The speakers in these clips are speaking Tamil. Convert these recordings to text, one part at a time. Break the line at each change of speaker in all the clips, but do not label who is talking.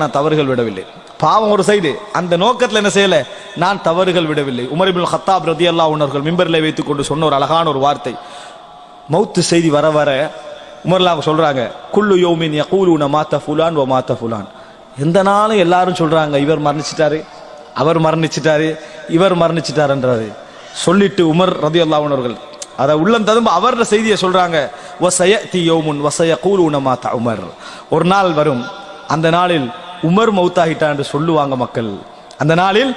நான் தவறுகள் விடவில்லை. பாவம் ஒரு சைடு, அந்த நோக்கத்தில் என்ன செய்யல, நான் தவறுகள் விடவில்லை. உமர் இப்னுல் கத்தாப் ரலியல்லாஹு அன்ஹு அவர்கள் மிம்பரில் வைத்துக் கொண்டு சொன்ன ஒரு அழகான ஒரு வார்த்தை, மௌத்து செய்தி வர வர உமர்லாம் சொல்றாங்க, குல்லு யௌமின் யகூலுன மாத ஃபுலான் வ மாத ஃபுலான். எந்த நாளும் எல்லாரும் சொல்றாங்க இவர் மரணிச்சிட்டாரு, அவர் மரணிச்சிட்டாரு, இவர் மரணிச்சிட்டாருன்றாரு. சொல்லிட்டு உமர் ரலியல்லாஹு அன்ஹு அவர்கள் அதை உள்ளம் ததும்ப அவரோட செய்தியை சொல்றாங்க, வஸயதி யௌமுன் வஸயகூலுன மாத உமர். ஒரு நாள் வரும், அந்த நாளில் உமர் மௌத்தாகிட்டார் என்று சொல்லுவாங்க மக்கள். அந்த நாளில்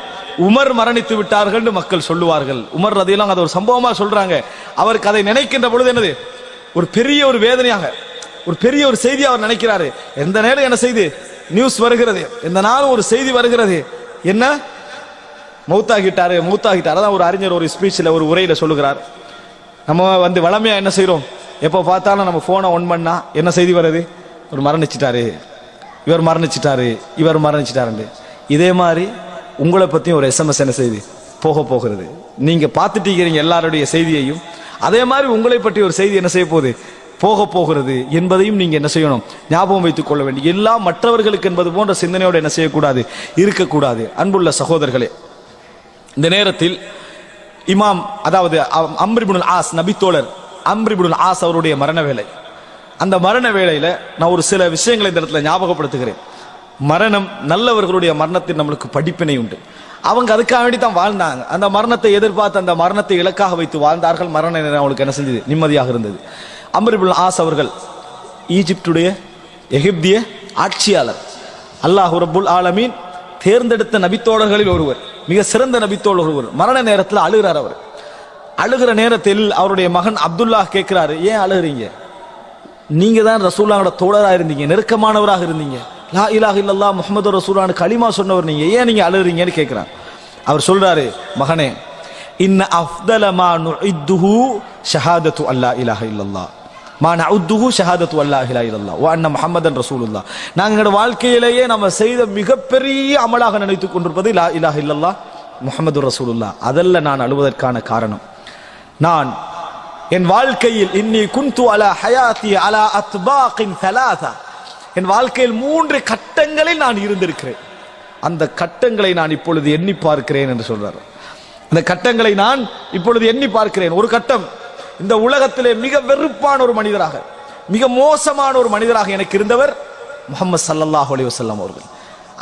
உமர் மரணித்து விட்டார்கள் என்று மக்கள் சொல்லுவார்கள். உமர் ரலியல்லாஹு அதை ஒரு சம்பவமா சொல்றாங்க. அவருக்கு அதை நினைக்கின்ற பொழுது என்னது, ஒரு பெரிய ஒரு வேதனையாக, ஒரு பெரிய ஒரு செய்தி அவர் நினைக்கிறாரு. எந்த நேரம் என்ன செய்தி நியூஸ் வருகிறது, எந்த நாளும் ஒரு செய்தி வருகிறது, என்ன மௌத்தாகிட்டாரு மௌத்தாகிட்டார். அதான் ஒரு அறிஞர் ஒரு ஸ்பீச்சில் ஒரு உரையில சொல்லுகிறார், நம்ம வளமையா என்ன செய்யறோம், எப்போ பார்த்தாலும் நம்ம போனை ஒன் பண்ணா என்ன செய்தி வருது, ஒரு மரணிச்சிட்டாரு, இவர் மரணிச்சிட்டாரு, இவர் மரணிச்சிட்டாரு. இதே மாதிரி உங்களை பத்தியும் ஒரு SMS என்ன செய்தி போக போகிறது. நீங்க பார்த்துட்டீங்க எல்லாருடைய செய்தியையும், அதே மாதிரி உங்களை பற்றி ஒரு செய்தி என்ன செய்ய போகுது, போக போகிறது என்பதையும் நீங்க என்ன செய்யணும், ஞாபகம் வைத்துக் கொள்ள வேண்டும். எல்லாம் மற்றவர்களுக்கு என்பது போன்ற சிந்தனையோடு என்ன செய்யக்கூடாது, இருக்கக்கூடாது. அன்புள்ள சகோதரர்களே, இந்த நேரத்தில் இமாம், அதாவது அம்ர் இப்னுல் ஆஸ், நபித்தோழர் அம்ர் இப்னுல் ஆஸ் அவருடைய மரண வேளை. அந்த மரண வேளையில நான் ஒரு சில விஷயங்களை இந்த இடத்துல ஞாபகப்படுத்துகிறேன். மரணம், நல்லவர்களுடைய மரணத்தில் நம்மளுக்கு படிப்பினை உண்டு. அவங்க அதுக்காக வேண்டி தான் வாழ்ந்தாங்க. அந்த மரணத்தை எதிர்பார்த்து அந்த மரணத்தை இலக்காக வைத்து வாழ்ந்தார்கள். மரண நேரம் அவங்களுக்கு என்ன செஞ்சது, நிம்மதியாக இருந்தது. அம்ர் இப்னுல் ஆஸ் அவர்கள் ஈஜிப்டுடைய எகிப்திய ஆட்சியாளர், அல்லாஹ் ரப்புல் ஆலமீன் தேர்ந்தெடுத்த நபித்தோழர்களில் ஒருவர், மிக சிறந்த நபித்தோழர் ஒருவர். மரண நேரத்தில் அழுகிறார். அவர் அழுகிற நேரத்தில் அவருடைய மகன் அப்துல்லா கேட்கிறாரு, ஏன் அழுகிறீங்க, நீங்க தான் ரசூலுல்லாஹ்வோட தோழராக இருந்தீங்க, நெருக்கமானவராக இருந்தீங்க, லா இலாஹ இல்லல்லாஹ் முஹம்மது ரசூலுல்லாஹ் களிமா சொன்னவர் நீங்க, ஏன் நீங்க அழுகிறீங்கன்னு கேட்கிறார். அவர் சொல்றாரு, மகனே, இன்ன அஃதல மா நுஇத்துஹு ஷஹாதத்து அல்லா இலாஹ இல்லல்லாஹ் மா நஉத்துஹு ஷஹாதத்து அல்லா இலாஹ இல்லல்லாஹ் வ அன்ன முஹம்மதன் ரசூலுல்லாஹ். நாங்கள் வாழ்க்கையிலேயே நம்ம செய்த மிகப்பெரிய அமலாக நினைத்துக் கொண்டிருப்பது லா இலாஹ இல்லல்லாஹ் முஹம்மது ரசூலுல்லாஹ். அதல்ல நான் அழுவதற்கான காரணம், நான் என் வாழ்க்கையில் இன்னி குந்து அலா ஹயாத்தி அலா அத்பாகின் தலாதா, என் வாழ்க்கையில் 3 கட்டங்களில் நான் இருந்திருக்கிறேன். அந்த கட்டங்களை நான் இப்பொழுது எண்ணி பார்க்கிறேன் என்று சொல்றார். அந்த கட்டங்களை நான் இப்பொழுது எண்ணி பார்க்கிறேன். ஒரு கட்டம், இந்த உலகத்திலே மிக வெறுப்பான ஒரு மனிதராக, மிக மோசமான ஒரு மனிதராக எனக்கு இருந்தவர் முஹம்மது ஸல்லல்லாஹு அலைஹி வஸல்லம் அவர்கள்.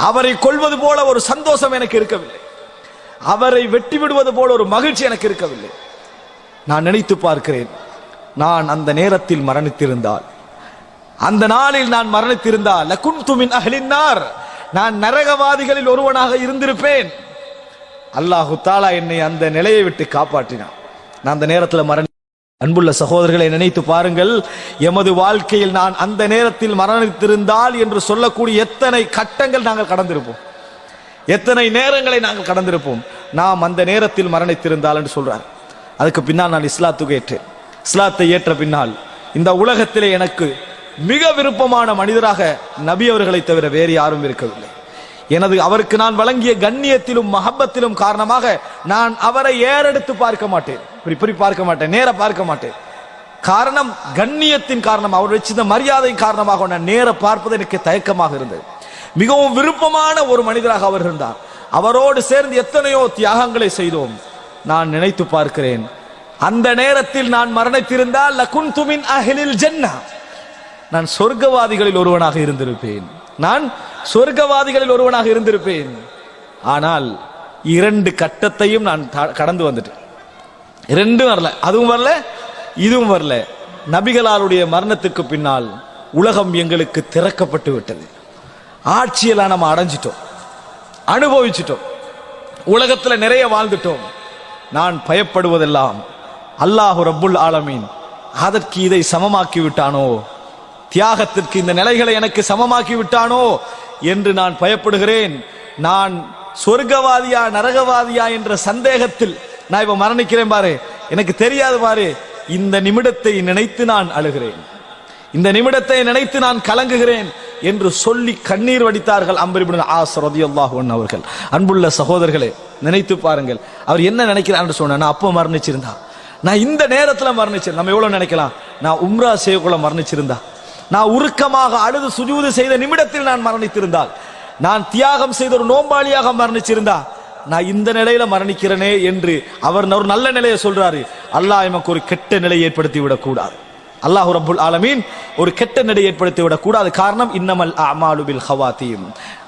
அவரை கொல்வது போல ஒரு சந்தோஷம் எனக்கு இருக்கவில்லை, அவரை வெட்டி விடுவது போல ஒரு மகிழ்ச்சி எனக்கு இருக்கவில்லை. நான் நினைத்து பார்க்கிறேன், நான் அந்த நேரத்தில் மரணித்திருந்தால், அந்த நாளில் நான் மரணித்திருந்தால், லகுன்து மின் அஹ்லின் நார், நான் நரகவாதிகளில் ஒருவனாக இருந்திருப்பேன். அல்லாஹு தஆலா என்னை அந்த நிலையை விட்டு காப்பாற்றினான். நான் அந்த நேரத்தில் அன்புள்ள சகோதரர்களை நினைத்து பாருங்கள், எமது வாழ்க்கையில் நான் அந்த நேரத்தில் மரணித்திருந்தால் என்று சொல்லக்கூடிய எத்தனை கட்டங்கள் நாங்கள் கடந்திருப்போம், எத்தனை நேரங்களை நாங்கள் கடந்திருப்போம். நாம் அந்த நேரத்தில் மரணித்திருந்தால் என்று சொல்றார். அதுக்கு பின்னால் நான் இஸ்லாத்துக்கு ஏற்றேன். இஸ்லாத்தை ஏற்ற பின்னால் இந்த உலகத்திலே எனக்கு மிக விருப்பமான மனிதராக நபி அவர்களை தவிர வேறு யாரும் இருக்கவில்லை. அவருக்கு நான் வழங்கிய கண்ணியத்திலும் மஹப்பத்திலும் காரணமாக நான் அவரை ஏறெடுத்து பார்க்க மாட்டேன், இப்படி பார்க்க மாட்டேன், நேர பார்க்க மாட்டேன். காரணம் கண்ணியத்தின் காரணம், அவர் வச்சிருந்த மரியாதையின் காரணமாக நான் நேர பார்ப்பது எனக்கு தயக்கமாக இருந்தது. மிகவும் விருப்பமான ஒரு மனிதராக அவர் இருந்தார். அவரோடு சேர்ந்து எத்தனையோ தியாகங்களை செய்தோம். நான் நினைத்து பார்க்கிறேன், அந்த நேரத்தில் நான் மரணித்திருந்தால் லகுன்து மின் அஹ்லில் ஜன்னah, நான் சொர்க்கவாதிகளில் ஒருவனாக இருந்திருப்பேன், நான் சொர்க்கவாதிகளில் ஒருவனாக இருந்திருப்பேன். ஆனால் 2 கட்டத்தையும் நான் கடந்து வந்துட்டேன். 2 வரல, அதுவும் வரல, இதுவும் வரல. நபிகளாருடைய மரணத்துக்கு பின்னால் உலகம் எங்களுக்கு திறக்கப்பட்டு விட்டது. ஆட்சியெல்லாம் நம்ம அடைஞ்சிட்டோம், அனுபவிச்சிட்டோம், உலகத்துல நிறைய வாழ்ந்துட்டோம். நான் பயப்படுவதெல்லாம் அல்லாஹ் ரப்புல் ஆலமீன் அதற்கு இதை சமமாக்கி விட்டானோ, தியாகத்திற்கு இந்த நிலைகளை எனக்கு சமமாக்கி விட்டானோ என்று நான் பயப்படுகிறேன். நான் சொர்க்கவாதியா நரகவாதியா என்ற சந்தேகத்தில் நான் இப்ப மரணிக்கிறேன் பாரு, எனக்கு தெரியாது பாரு. இந்த நிமிடத்தை நினைத்து நான் அழுகிறேன், இந்த நிமிடத்தை நினைத்து நான் கலங்குகிறேன் என்று சொல்லி கண்ணீர் வடித்தார்கள் அம்ர் இப்னுல் ஆஸ் ரலியல்லாஹு அன்ஹு அவர்கள். அன்புள்ள சகோதரர்களே, நினைத்து பாருங்கள், அவர் என்ன நினைக்கிறான்னு சொன்னா, நான் அப்போ மரணிச்சிருந்தா, நான் இந்த நேரத்துல மரணிச்சிருந்தா, நம்ம எவ்வளவு நினைக்கலாம், நான் உம்ரா செய்யக்குள்ள மரணிச்சிருந்தா, நான் உருக்கமாக அழுது சுஜூது செய்த நிமிடத்தில் நான் மரணித்திருந்தால், நான் தியாகம் செய்த ஒரு நோம்பாளியாக மரணிச்சிருந்தா நான் இந்த நிலையில மரணிக்கிறேனே என்று அவர் ஒரு நல்ல நிலையை சொல்றாரு. அல்லாஹ் எமக்கு ஒரு கெட்ட நிலையை ஏற்படுத்தி விடக்கூடாது. அல்லாஹ் ரப்புல் ஆலமீன் ஒரு கெட்ட நிலை ஏற்படுத்தி விடக்கூடாது. காரணம், இன்னமல் அமாலு பில் ஹவாத்தீம்,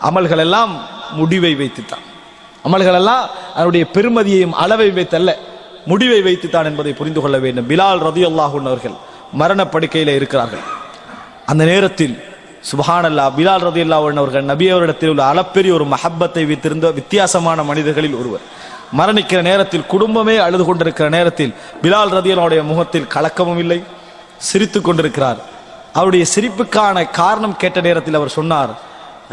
அமல்கள் எல்லாம் முடிவை வைத்துத்தான். அமல்கள் எல்லாம் அதனுடைய பெருமதியையும் அளவை வைத்தல்ல, முடிவை வைத்துத்தான் என்பதை புரிந்து கொள்ள வேண்டும். பிலால் ரலியல்லாஹு அன்ஹு அவர்கள் மரணப்படுக்கையில இருக்கிறார்கள். அந்த நேரத்தில் சுப்ஹானல்லாஹ், பிலால் ரலியல்லாஹு அன்ஹு அவர்கள் நபி அவரிடத்தில் உள்ள அளப்பெரிய ஒரு மஹப்பத்தை வைத்திருந்த வித்தியாசமான மனிதர்களில் ஒருவர். மரணிக்கிற நேரத்தில் குடும்பமே அழுது கொண்டிருக்கிற நேரத்தில் பிலால் ரலியல்லாஹுடைய முகத்தில் கலக்கமும் இல்லை, சிரித்துக் கொண்டிருக்கிறார். அவருடைய சிரிப்புக்கான காரணம் கேட்ட நேரத்தில் அவர் சொன்னார்,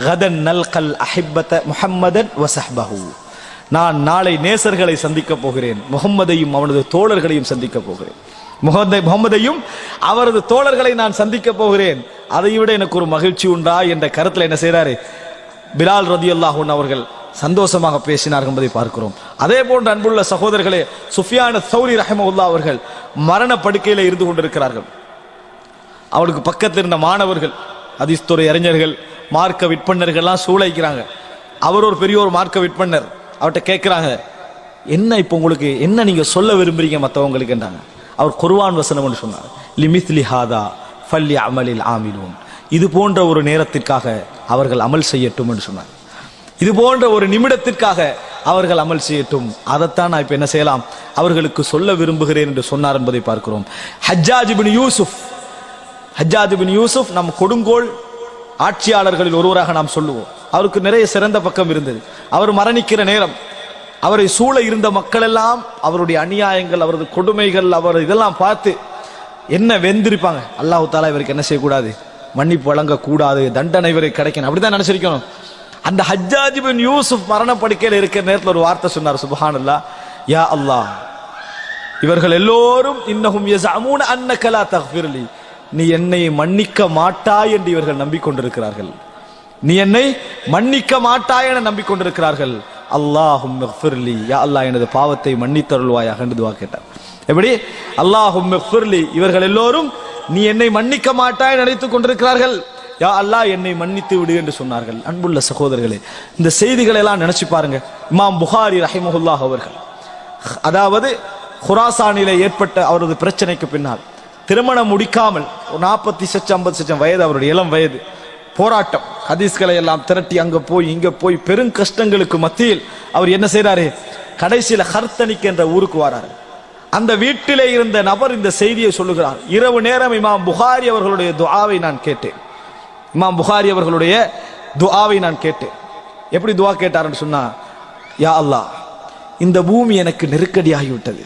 கதன் நல்கல் அஹிப்பத முஹம்மதன் வஸஹ்பஹு, நான் நாளை நேசர்களை சந்திக்க போகிறேன், முகம்மதையும் அவனது தோழர்களையும் சந்திக்க போகிறேன். முகம்மதையும் அவரது தோழர்களை நான் சந்திக்க போகிறேன். அதை விட எனக்கு ஒரு மகிழ்ச்சி உண்டா என்ற கருத்தில் என்ன செய்றாரு, பிலால் ரலியல்லாஹு அன்ஹு அவர்கள் சந்தோஷமாக பேசினார்கள் என்பதை பார்க்கிறோம். அதே போன்று அன்புள்ள சகோதரர்களே, சுஃபியான் ஸௌரி ரஹிமஹுல்லாஹ் அவர்கள் மரண படுக்கையில இருந்து கொண்டிருக்கிறார்கள். அவருக்கு பக்கத்தில் இருந்த மாணவர்கள், ஹதீஸ் துறை அறிஞர்கள், மார்க்க விற்பனர்கள்லாம் சூளைக்கிறாங்க. அவர் ஒரு பெரிய ஒரு மார்க்க விற்பனர். அவர்கிட்ட கேட்கிறாங்க, என்ன இப்போ உங்களுக்கு என்ன நீங்க சொல்ல விரும்புறீங்க மற்றவங்களுக்கு என்றாங்க. அவர் குர்ஆன் வசனம் என்று சொன்னார், லிமித்லி ஹாதா ஃபல்லி அமலில் ஆமிலூன், இது போன்ற ஒரு நேரத்திற்காக அவர்கள் அமல் செய்யட்டும் என்று சொன்னார். இது போன்ற ஒரு நிமிடத்திற்காக அவர்கள் அமல் செய்யட்டும், அதைத்தான் நான் இப்ப என்ன செய்யலாம் அவர்களுக்கு சொல்ல விரும்புகிறேன் என்று சொன்னார் என்பதை பார்க்கிறோம். ஹஜ்ஜாஜ் இப்னு யூசுப் நம் கொடுங்கோல் ஆட்சியாளர்களில் ஒருவராக நாம் சொல்லுவோம். அவருக்கு நிறைய சிறந்த பக்கம் இருந்தது. அவர் மரணிக்கிற நேரம் அவரை சூழ இருந்த மக்கள் எல்லாம் அவருடைய அநியாயங்கள், அவரது கொடுமைகள், அவர் இதெல்லாம் பார்த்து என்ன வெந்திருப்பாங்க. அல்லாஹ் தஆலா இவருக்கு என்ன செய்யக்கூடாது, மன்னிப்பு வழங்க கூடாது, தண்டனை இவரை கிடைக்கணும், அப்படிதான் நினைச்சிருக்கணும். அந்த ஹஜ்ஜாஜ் இப்னு யூசுப் மரணப்படுக்கையில் இருக்கிற நேரத்தில் ஒரு வார்த்தை சொன்னார், சுப்ஹானல்லாஹ், யா அல்லாஹ், இவர்கள் எல்லோரும் இன்னஹும் யஸஅமூன அன்னக லா தக்ஃபிர்லி, நீ என்னை மன்னிக்க மாட்டாய் என்று இவர்கள் நம்பிக்கொண்டிருக்கிறார்கள். நீ என்னை மன்னிக்க மாட்டாய் என நம்பிக்கொண்டிருக்கிறார்கள். அல்லாஹும்ம இக்ஃபிர்லி, யா அல்லாஹ் எனது பாவத்தை மன்னித்தருள்வாயாக என்று துஆ கேட்டார். எப்படி? அல்லாஹும்ம இக்ஃபிர்லி, இவர்கள் எல்லோரும் நீ என்னை மன்னிக்க மாட்டாய் நினைத்துக் கொண்டிருக்கிறார்கள், யா அல்லாஹ் என்னை மன்னித்து விடு என்று சொன்னார்கள். அன்புள்ள சகோதரர்களே, இந்த செய்திகளை எல்லாம் நினைச்சு பாருங்க. இமாம் புகாரி ரஹிமஹுல்லாஹ் அவர்கள், அதாவது குராசானிலே ஏற்பட்ட அவரது பிரச்சனைக்கு பின்னால் திருமணம் முடிக்காமல் 40-50 வயது, அவருடைய இளம் வயது, போராட்டம், ஹதீஸ்களை எல்லாம் திரட்டி அங்க போய் இங்க போய் பெரும் கஷ்டங்களுக்கு மத்தியில் அவர் என்ன செய்யறாரு, கடைசியில ஹர்தனிக் என்ற ஊருக்கு வராரு. அந்த வீட்டிலே இருந்த நபர் இந்த செய்தியை சொல்லுகிறார். இரவு நேரம் இமாம் புகாரி அவர்களுடைய துஆவை நான் கேட்டேன். இமாம் புகாரி அவர்களுடைய துஆவை நான் கேட்டேன். எப்படி துஆ கேட்டார்னு சொன்னா, யா அல்லாஹ், இந்த பூமி எனக்கு நெருக்கடியாகிவிட்டது,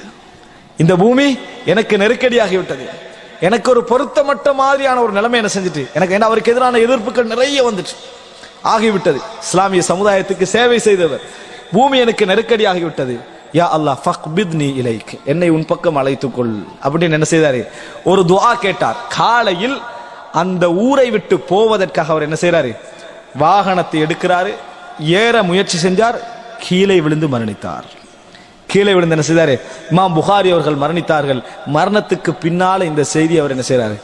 இந்த பூமி எனக்கு நெருக்கடியாகிவிட்டது, எனக்கு ஒரு பொருத்தமட்ட மாதிரியான ஒரு நிலைமை என்ன செஞ்சுட்டு எனக்கு, ஏன்னா அவருக்கு எதிரான எதிர்ப்புகள் நிறைய வந்துட்டு ஆகிவிட்டது. இஸ்லாமிய சமுதாயத்துக்கு சேவை செய்தவர், பூமி எனக்கு நெருக்கடியாகிவிட்டது, யா அல்லாஹ் ஃபக்பித்னி இலைக், என்னை உன் பக்கம் அழைத்துக்கொள் அப்படின்னு என்ன செய்தாரு, ஒரு துஆ கேட்டார். காலையில் அந்த ஊரை விட்டு போவதற்காக அவர் என்ன செய்யறாரு, வாகனத்தை எடுக்கிறாரு, ஏற முயற்சி செஞ்சார், கீழே விழுந்து மரணித்தார். கீழே விழுந்து என்ன செய்தாரு, இமாம் புகாரி அவர்கள் மரணித்தார்கள். மரணத்துக்கு பின்னால இந்த செய்தி அவர் என்ன செய்யறாரு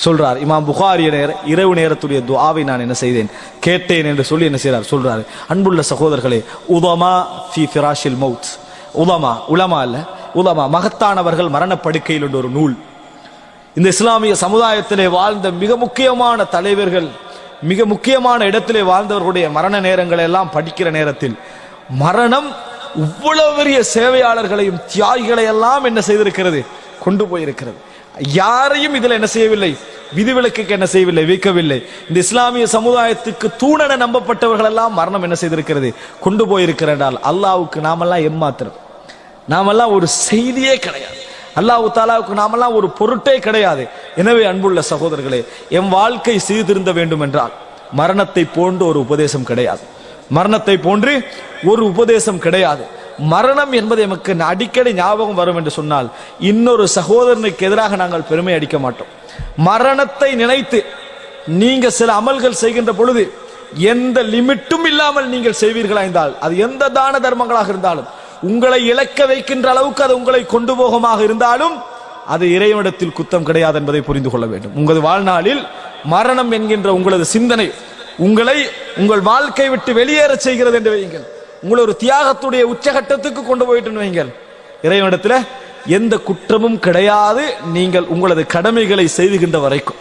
சொல்றார். இமாம் புகாரி இரவு நேரத்துடைய துஆவை நான் என்ன செய்தேன் கேட்டேன் என்று சொல்லி என்ன செய்யறார் சொல்றாரு. அன்புள்ள சகோதரர்களே, உலமா ஃபி ஃபிராஷில் மௌத், உலமா அல்ல, உலமா மகத்தானவர்கள் மரணப்படுக்கையில் என்ற ஒரு நூல். இந்த இஸ்லாமிய சமுதாயத்திலே வாழ்ந்த மிக முக்கியமான தலைவர்கள், மிக முக்கியமான இடத்திலே வாழ்ந்தவர்களுடைய மரண நேரங்களை எல்லாம் படிக்கிற நேரத்தில் மரணம் இவ்வளவு பெரிய சேவையாளர்களையும் தியாகிகளை எல்லாம் என்ன செய்திருக்கிறது, கொண்டு போயிருக்கிறது. யாரையும் இதுல என்ன செய்யவில்லை, விதிவிலக்குக்கு என்ன செய்யவில்லை, வைக்கவில்லை. இந்த இஸ்லாமிய சமுதாயத்துக்கு தூணென நம்பப்பட்டவர்கள் எல்லாம் மரணம் என்ன செய்திருக்கிறது, கொண்டு போயிருக்கிறால் அல்லாஹ்வுக்கு நாமெல்லாம் எம்மாத்திரம், நாமெல்லாம் ஒரு செய்தியே கிடையாது, அல்லாஹ் தஆலாவுக்கு நாமெல்லாம் ஒரு பொருட்டே கிடையாது. எனவே அன்புள்ள சகோதரர்களே, எம் வாழ்க்கை சீர்திருந்த வேண்டும் என்றால் மரணத்தை போன்று ஒரு உபதேசம் கிடையாது, மரணத்தை போன்று ஒரு உபதேசம் கிடையாது. மரணம் என்பது எமக்கு அடிக்கடி ஞாபகம் வரும் என்று சொன்னால் இன்னொரு சகோதரனுக்கு எதிராக நாங்கள் பெருமை அடிக்க மாட்டோம். மரணத்தை நினைத்து நீங்க சில அமல்கள் செய்கின்ற பொழுது எந்த லிமிட்டும் இல்லாமல் நீங்கள் செய்வீர்களா இருந்தால், அது எந்த தான தர்மங்களாக இருந்தாலும், உங்களை இழக்க வைக்கின்ற அளவுக்கு அது உங்களை கொண்டு போகமாக இருந்தாலும் அது இறைவனிடத்தில் குத்தம் கிடையாது என்பதை புரிந்து கொள்ள வேண்டும். உங்களது வாழ்நாளில் மரணம் என்கின்ற உங்களது சிந்தனை உங்களை உங்கள் வாழ்க்கை விட்டு வெளியேற செய்கிறது என்று வையுங்கள். உங்களை ஒரு தியாகத்துடைய உச்சகட்டத்துக்கு கொண்டு போயிட்டு வைங்கள். இறைவனிடத்தில் எந்த குற்றமும் கிடையாது. நீங்கள் உங்களது கடமைகளை செய்துகின்ற வரைக்கும்,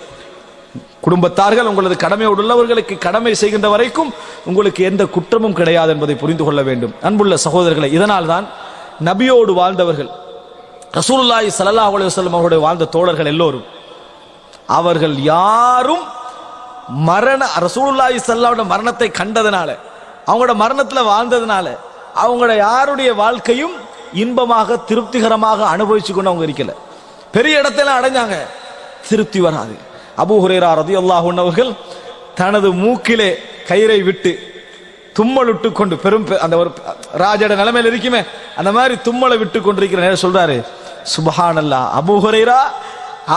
குடும்பத்தார்கள் உங்களது கடமையோடு உள்ளவர்களுக்கு கடமை செய்கின்ற வரைக்கும் உங்களுக்கு எந்த குற்றமும் கிடையாது என்பதை புரிந்து கொள்ள வேண்டும். அன்புள்ள சகோதரர்களை, இதனால் தான் நபியோடு வாழ்ந்தவர்கள், ரசூலுல்லாஹி ஸல்லல்லாஹு அலைஹி வஸல்லம் அவருடைய வாழ்ந்த தோழர்கள் எல்லோரும், அவர்கள் யாரும் ரசூலுல்லாஹி ஸல்லல்லாஹு அலைஹி மரணத்தை கண்டதனால, அவங்களோட மரணத்தில் வாழ்ந்ததுனால அவங்களோட யாருடைய வாழ்க்கையும் இன்பமாக திருப்திகரமாக அனுபவிச்சு கொண்டு அவங்க இருக்கல. பெரிய இடத்தெல்லாம் அடைஞ்சாங்க, திருப்தி வராது. அபூ ஹுரைரா ரலியல்லாஹு அன்ஹு அவர்கள் தனது மூக்கிலே கயிறை விட்டு தும்மலுட்டு கொண்டு பெரும் அந்த ஒரு ராஜட நிலைமையில் இருக்குமே அந்த மாதிரி தும்மலை விட்டு கொண்டிருக்கிற நேரம் சொல்றாரு, சுப்ஹானல்லாஹ், அபூ ஹுரைரா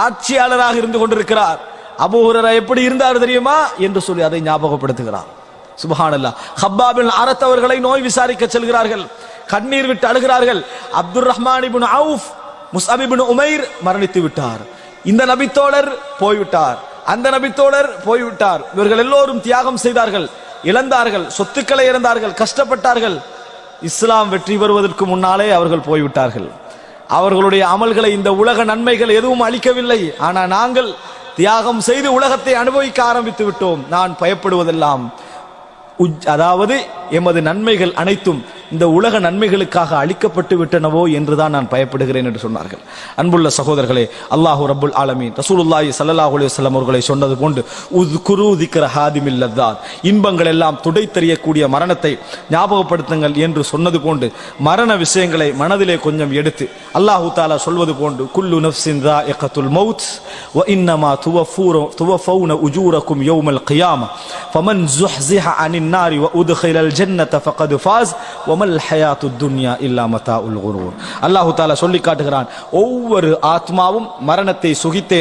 ஆட்சியாளராக இருந்து கொண்டிருக்கிறார். அபூ ஹுரைரா எப்படி இருந்தார் தெரியுமா என்று சொல்லி அதை ஞாபகப்படுத்துகிறார். சுப்ஹானல்லாஹ். ஹப்பாப் பின் அரத் அவர்களை நோய் விசாரிக்க செல்கிறார்கள், கண்ணீர் விட்டு அழுகிறார்கள். அப்துர் ரஹ்மான் இப்னு அவுஃப், முஸ்அப் இப்னு உமைர் மரணித்து விட்டார். இந்த நபித்தோழர் போய்விட்டார், அந்த நபித்தோழர் போய்விட்டார். இவர்கள் எல்லோரும் தியாகம் செய்தார்கள், இழந்தார்கள், சொத்துக்களை இழந்தார்கள், கஷ்டப்பட்டார்கள். இஸ்லாம் வெற்றி பெறுவதற்கு முன்னாலே அவர்கள் போய்விட்டார்கள். அவர்களுடைய அமல்களை இந்த உலக நன்மைகள் எதுவும் அளிக்கவில்லை. ஆனால் நாங்கள் தியாகம் செய்து உலகத்தை அனுபவிக்க ஆரம்பித்து விட்டோம். நான் பயப்படுவதெல்லாம் அதாவது எமது நன்மைகள் அனைத்தும் இந்த உலக நன்மைகளுக்காக அளிக்கப்பட்டு விட்டனவோ என்றுதான் நான் பயப்படுகிறேன் என்று சொன்னார்கள். அன்புள்ள சகோதரர்களே, அல்லாஹு ரப்புல் ஆலமீன் ரசூலுல்லாஹி ஸல்லல்லாஹு அலைஹி வஸல்லம் அவர்களை சொன்னது போன்று உஸ்குரு திக்ர ஹாதிமில் லத்தாத், இன்பங்கள் எல்லாம் துடைத்தெறியக்கூடிய மரணத்தை ஞாபகப்படுத்துங்கள் என்று சொன்னது போன்று மரண விஷயங்களை மனதிலே கொஞ்சம் எடுத்து அல்லாஹு தஆலா சொல்வது போன்று குல்லு நஃப்ஸின் ذائقத்துல் மௌத் வ இன்னமா துவஃபூன உஜூரக்கும் யௌமல் கியாமah ஃபமன் ஸுஹ்ஸிஹ அனின் நாரி வ உத்கிலல் ஜன்னத ஃபகத் ஃபாஸ் வமல் ஹயாத்துத் துன்யா இல்லா மதாஉல் குரூர். அல்லாஹ் தஆலா சொல்லி காட்டுகிறான், ஒவ்வொரு ஆத்மாவும் மரணத்தை சுகித்தே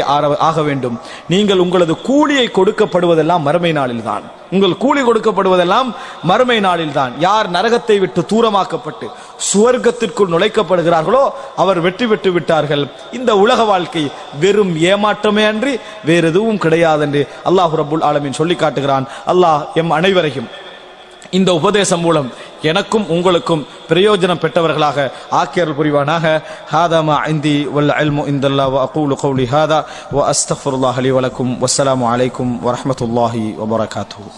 ஆக வேண்டும். நீங்கள் உங்களது கூலியை கொடுக்கப்படுவதெல்லாம் மறுமை நாளில் தான். உங்கள் கூலி கொடுக்கப்படுவதெல்லாம் மறுமை நாளில் தான். யார் நரகத்தை விட்டு தூரமாக்கப்பட்டு சுவர்க்கத்திற்குள் நுழைக்கப்படுகிறார்களோ அவர் வெற்றி பெற்று விட்டார்கள். இந்த உலக வாழ்க்கை வெறும் ஏமாற்றமே அன்றி வேறு எதுவும் கிடையாது என்று அல்லாஹ் ரப்புல் ஆலமீன் சொல்லி காட்டுகிறான். அல்லாஹ் எம் அனைவரையும் இந்த உபதேசம் மூலம் எனக்கும் உங்களுக்கும் பிரயோஜனம் பெற்றவர்களாக ஆக்கியருள் புரிவானாக. ஹாதா மா இந்தி வல் இல்மு இந்தல்லாஹ் வ அகூலு கௌலி ஹாதா வ அஸ்தக்ஃபிருல்லாஹ லி வ லக்கும். வஸ்ஸலாமு அலைக்கும் வ ரஹ்மத்துல்லாஹி வ பரகாத்துஹு.